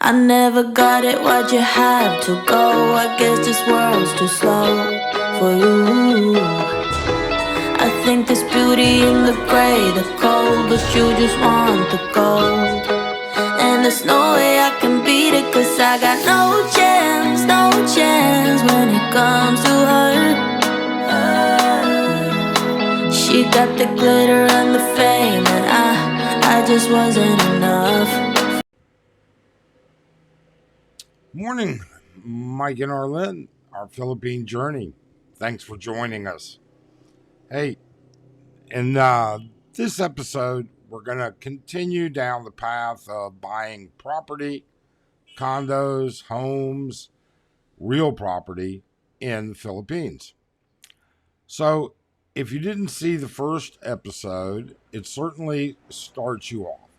I never got it, why'd you have to go? I guess this world's too slow for you. I think there's beauty in the gray, the cold, but you just want the gold. And there's no way I can beat it, cause I got no chance, no chance when it comes to her. She got the glitter and the fame, and I just wasn't enough. Morning, Mike and Arlen, our Philippine journey. Thanks for joining us. Hey, in this episode, we're going to continue down the path of buying property, condos, homes, real property in the Philippines. So, if you didn't see the first episode, it certainly starts you off.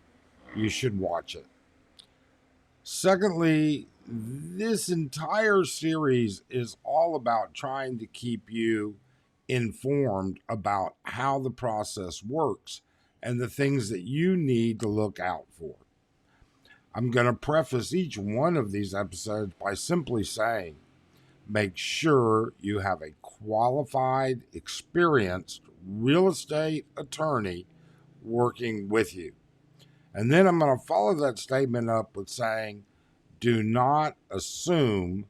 You should watch it. Secondly, this entire series is all about trying to keep you informed about how the process works and the things that you need to look out for. I'm going to preface each one of these episodes by simply saying, make sure you have a qualified, experienced real estate attorney working with you. And then I'm going to follow that statement up with saying, do not assume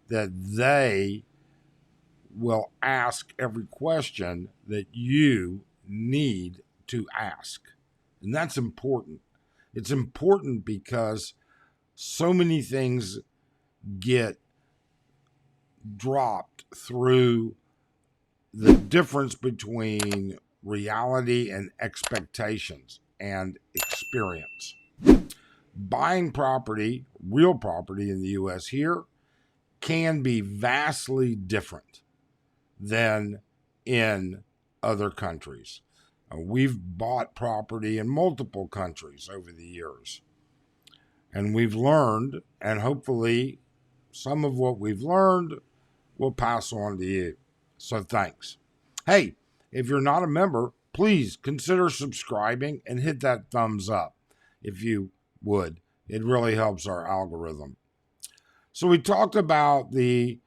that they will ask every question that you need to ask. And that's important. It's important because so many things get dropped through the difference between reality and expectations and experience. Buying property, real property in the U.S. here, can be vastly different than in other countries. We've bought property in multiple countries over the years, and we've learned, and hopefully some of what we've learned will pass on to you. So thanks. Hey, if you're not a member, please consider subscribing and hit that thumbs up if you would. It really helps our algorithm. So we talked about the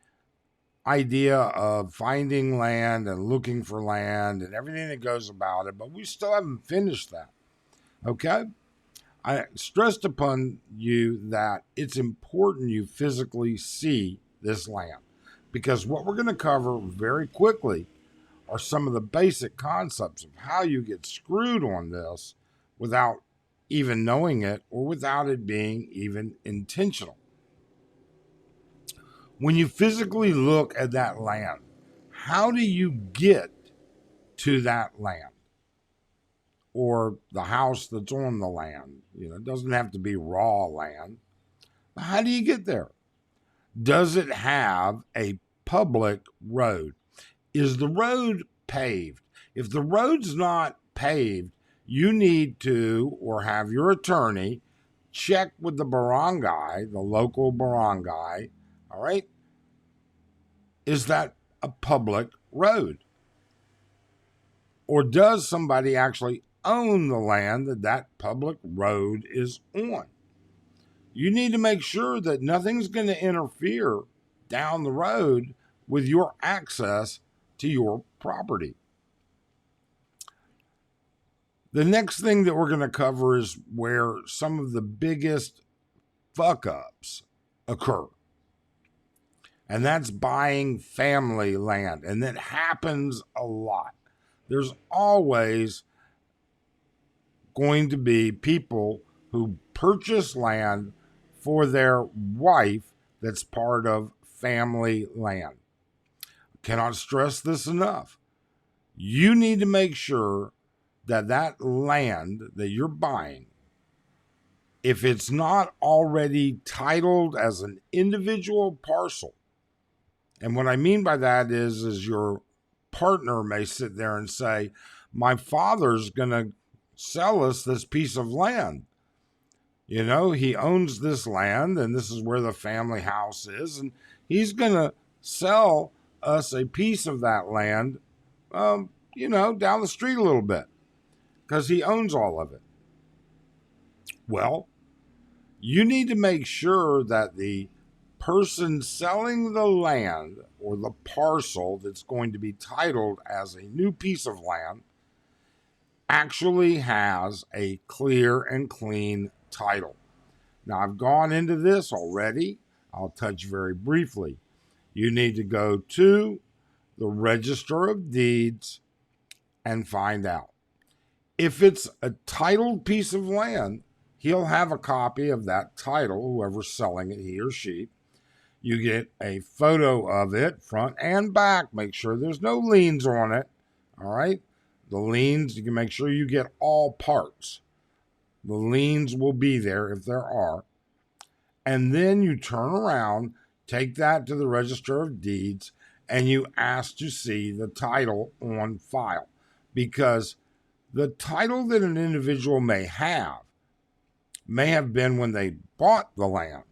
idea of finding land and looking for land and everything that goes about it, but we still haven't finished that. Okay? I stressed upon you that it's important you physically see this land, because what we're going to cover very quickly are some of the basic concepts of how you get screwed on this without even knowing it or without it being even intentional. When you physically look at that land, how do you get to that land or the house that's on the land? It doesn't have to be raw land. How do you get there? Does it have a public road? Is the road paved? If the road's not paved, you need to, or have your attorney, check with the barangay, the local barangay, all right? Is that a public road? Or does somebody actually own the land that public road is on? You need to make sure that nothing's going to interfere down the road with your access to your property. The next thing that we're going to cover is where some of the biggest fuck-ups occur. And that's buying family land. And that happens a lot. There's always going to be people who purchase land for their wife that's part of family land. Cannot stress this enough. You need to make sure that land that you're buying, if it's not already titled as an individual parcel, and what I mean by that is your partner may sit there and say, my father's going to sell us this piece of land. He owns this land and this is where the family house is, and he's going to sell us a piece of that land, down the street a little bit, because he owns all of it. Well, You need to make sure that the person selling the land or the parcel that's going to be titled as a new piece of land actually has a clear and clean title. Now, I've gone into this already. I'll touch very briefly. You need to go to the Register of Deeds and find out. If it's a titled piece of land, he'll have a copy of that title, whoever's selling it, he or she. You get a photo of it, front and back. Make sure there's no liens on it. All right. The liens, you can make sure you get all parts. The liens will be there if there are. And then you turn around, take that to the Register of Deeds, and you ask to see the title on file. Because the title that an individual may have been when they bought the land.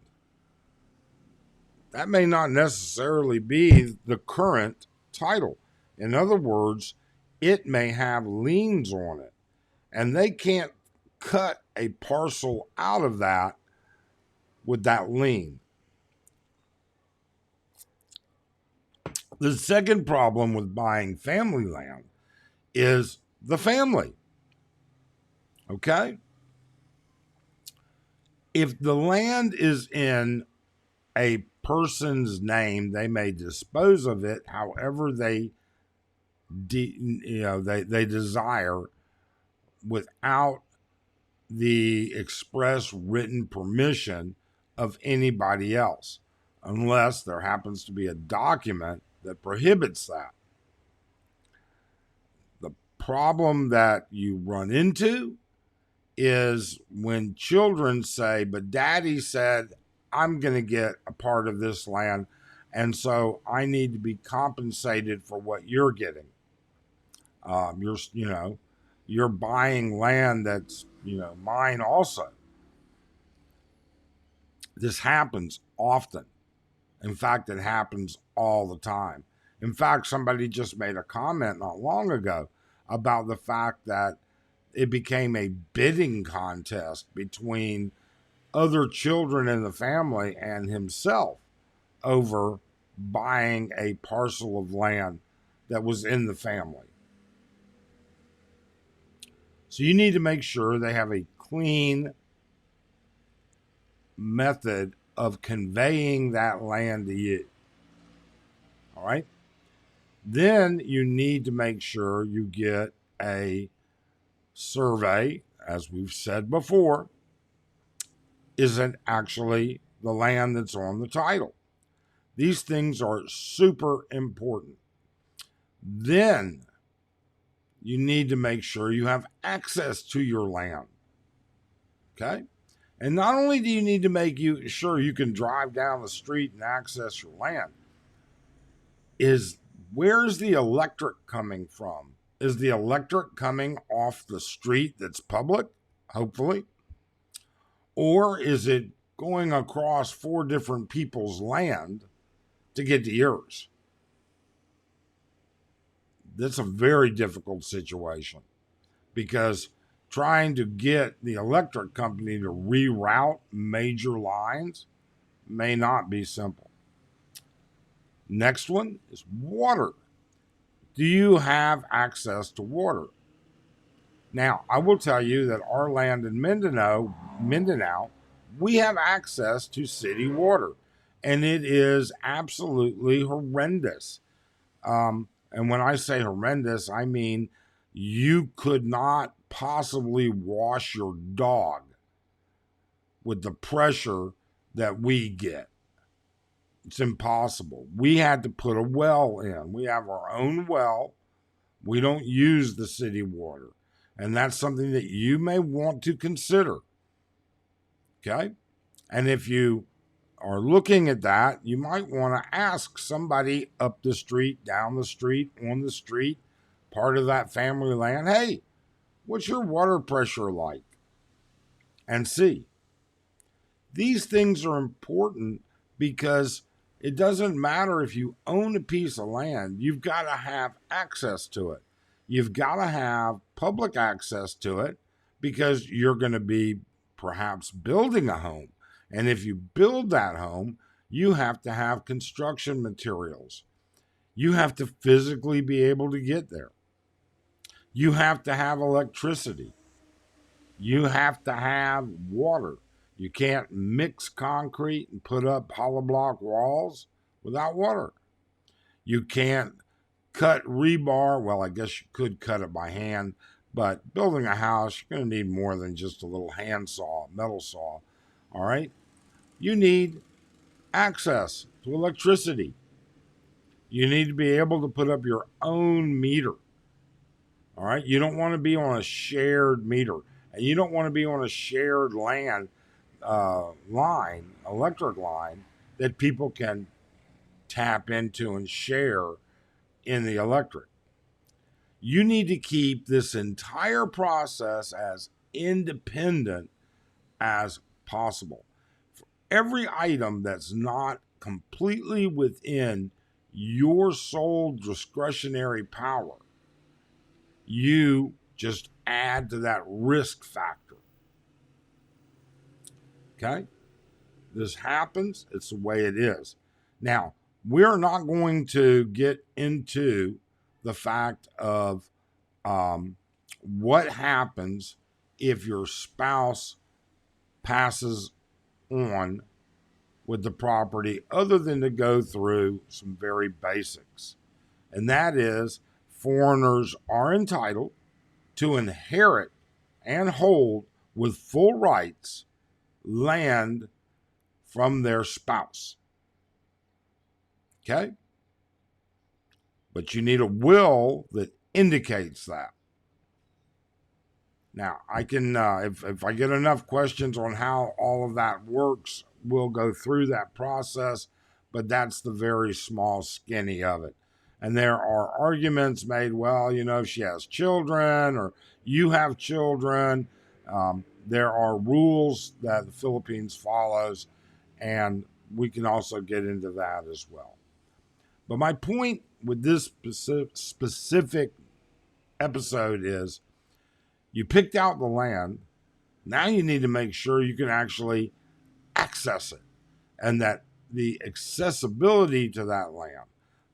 That may not necessarily be the current title. In other words, it may have liens on it, and they can't cut a parcel out of that with that lien. The second problem with buying family land is the family. Okay? If the land is in a person's name, they may dispose of it however they desire without the express written permission of anybody else, unless there happens to be a document that prohibits that. The problem that you run into is when children say, but daddy said, I'm going to get a part of this land, and so I need to be compensated for what you're getting. You're buying land that's, mine also. This happens often. In fact, it happens all the time. In fact, somebody just made a comment not long ago about the fact that it became a bidding contest between other children in the family and himself over buying a parcel of land that was in the family. So you need to make sure they have a clean method of conveying that land to you. All right. Then you need to make sure you get a survey, as we've said before, isn't actually the land that's on the title. These things are super important. Then you need to make sure you have access to your land. Okay? And not only do you need to make sure you can drive down the street and access your land, where's the electric coming from? Is the electric coming off the street that's public? Hopefully. Or is it going across 4 different people's land to get to yours? That's a very difficult situation, because trying to get the electric company to reroute major lines may not be simple. Next one is water. Do you have access to water? Now, I will tell you that our land in Mindanao, we have access to city water, and it is absolutely horrendous. And when I say horrendous, I mean you could not possibly wash your dog with the pressure that we get. It's impossible. We had to put a well in. We have our own well. We don't use the city water. And that's something that you may want to consider. Okay? And if you are looking at that, you might want to ask somebody up the street, down the street, on the street, part of that family land, hey, what's your water pressure like? And see. These things are important because it doesn't matter if you own a piece of land, you've got to have access to it. You've got to have public access to it because you're going to be perhaps building a home. And if you build that home, you have to have construction materials. You have to physically be able to get there. You have to have electricity. You have to have water. You can't mix concrete and put up hollow block walls without water. You can't cut rebar. Well, I guess you could cut it by hand, but building a house, you're going to need more than just a little hand saw, metal saw. All right? You need access to electricity. You need to be able to put up your own meter. All right? You don't want to be on a shared meter, and you don't want to be on a shared land line, electric line, that people can tap into and share in the electric. You need to keep this entire process as independent as possible. For every item that's not completely within your sole discretionary power, you just add to that risk factor. Okay? This happens. It's the way it is. Now, we're not going to get into the fact of what happens if your spouse passes on with the property, other than to go through some very basics. And that is, foreigners are entitled to inherit and hold with full rights land from their spouse. Okay? But you need a will that indicates that. Now, I can, if I get enough questions on how all of that works, we'll go through that process, but that's the very small skinny of it. And there are arguments made, well, if she has children or you have children, there are rules that the Philippines follows, and we can also get into that as well. But my point with this specific episode is, you picked out the land. Now you need to make sure you can actually access it, and that the accessibility to that land,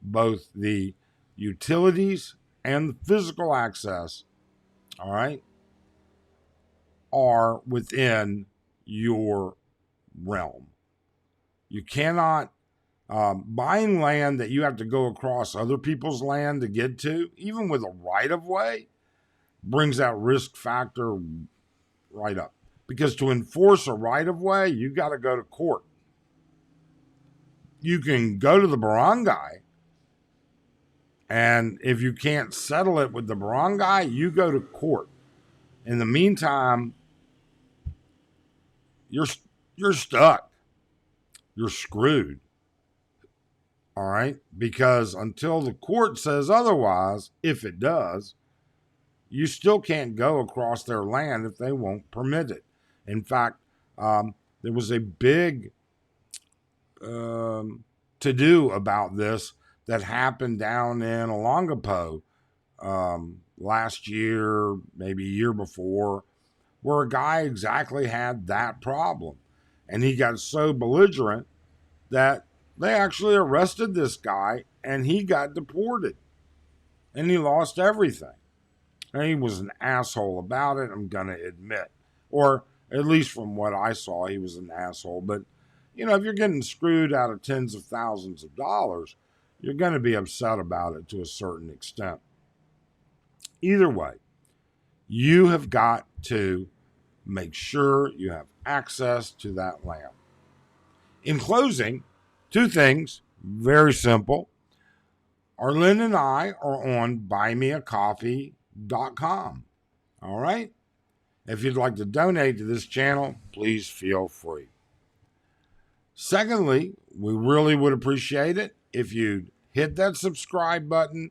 both the utilities and the physical access, all right, are within your realm. You cannot, buying land that you have to go across other people's land to get to, even with a right of way, brings that risk factor right up. Because to enforce a right of way, you got to go to court. You can go to the barangay, and if you can't settle it with the barangay, you go to court. In the meantime, you're stuck. You're screwed. All right? Because until the court says otherwise, if it does, you still can't go across their land if they won't permit it. In fact, there was a big to-do about this that happened down in Olongapo last year, maybe a year before, where a guy exactly had that problem. And he got so belligerent that they actually arrested this guy and he got deported. And he lost everything. And he was an asshole about it, I'm going to admit. Or at least from what I saw, he was an asshole. But, if you're getting screwed out of tens of thousands of dollars, you're going to be upset about it to a certain extent. Either way, you have got to make sure you have access to that land. In closing, two things, very simple. Arlen and I are on buymeacoffee.com. All right? If you'd like to donate to this channel, please feel free. Secondly, we really would appreciate it if you'd hit that subscribe button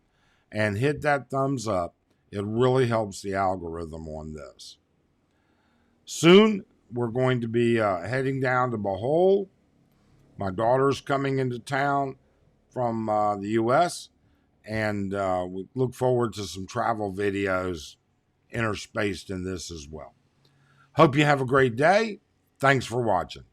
and hit that thumbs up. It really helps the algorithm on this. Soon, we're going to be heading down to Bohol. My daughter's coming into town from the U.S., and we look forward to some travel videos interspaced in this as well. Hope you have a great day. Thanks for watching.